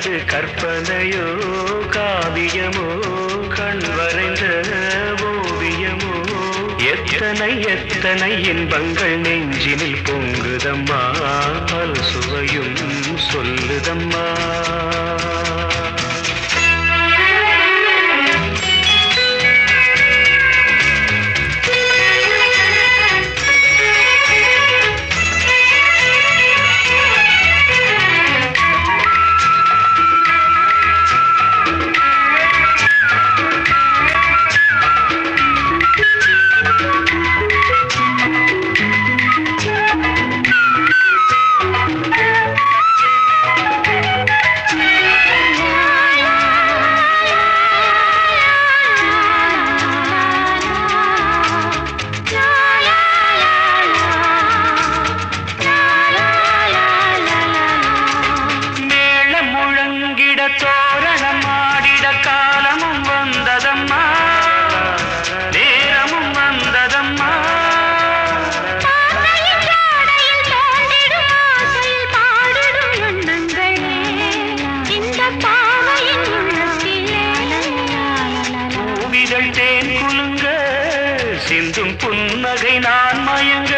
என்பது கற்பனையோ காவியமோ கண் வரைந்த ஓவியமோ எத்தனை எத்தனை இன்பங்கள் நெஞ்சினில் பொங்குதம்மா பல் சுவையும் சொல்லுதம்மா தோரணம் ஆடிட காலமும் வந்ததம்மா நேரமும் வந்ததம்மா பூவிதழ் தேன் குலுங்க சிந்தும் புன்னகை நான் மயங்க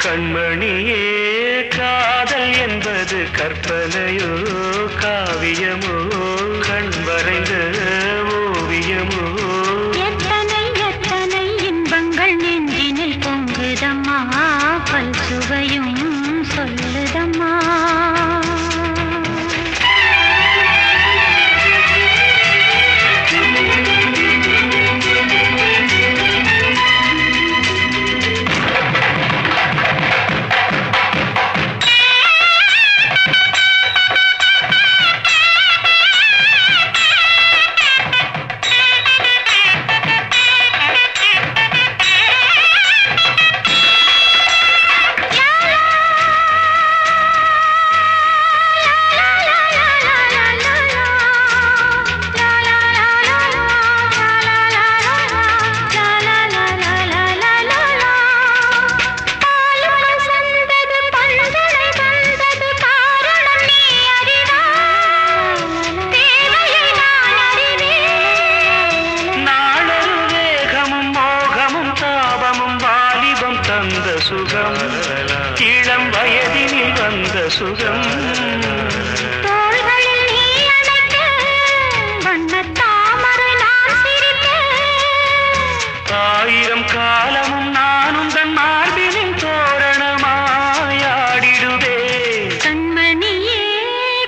கண்மணியே காதல் என்பது கற்பனையோ காவியமோ கண் வரைந்த ஓவியமோ எத்தனை எத்தனை இன்பங்கள் நெஞ்சினில் பொங்குதம்மா பல் சுவையும் சொல்லுதம்மா சுகம் இளம் வயதினில் வந்த சுகம் தோள்களில் நீ அணைக்க வண்ணத் தாமரை நான் சிரிக்க ஆயிரம் காலமும் நானும் தன் மார்பினின் தோரணமாயாடிடுவே கண்மணியே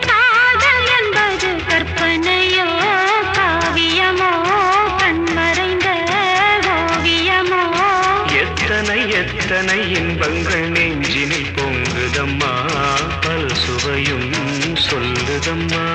காதல் என்பது கற்பனையோ காவியமோ கண் மறைந்த ஓவியமோ எத்தனை எத்தனை இன்பங்கள் நெஞ்சினில் பொங்குதம்மா பல் சுவையும் சொல்லுதம்மா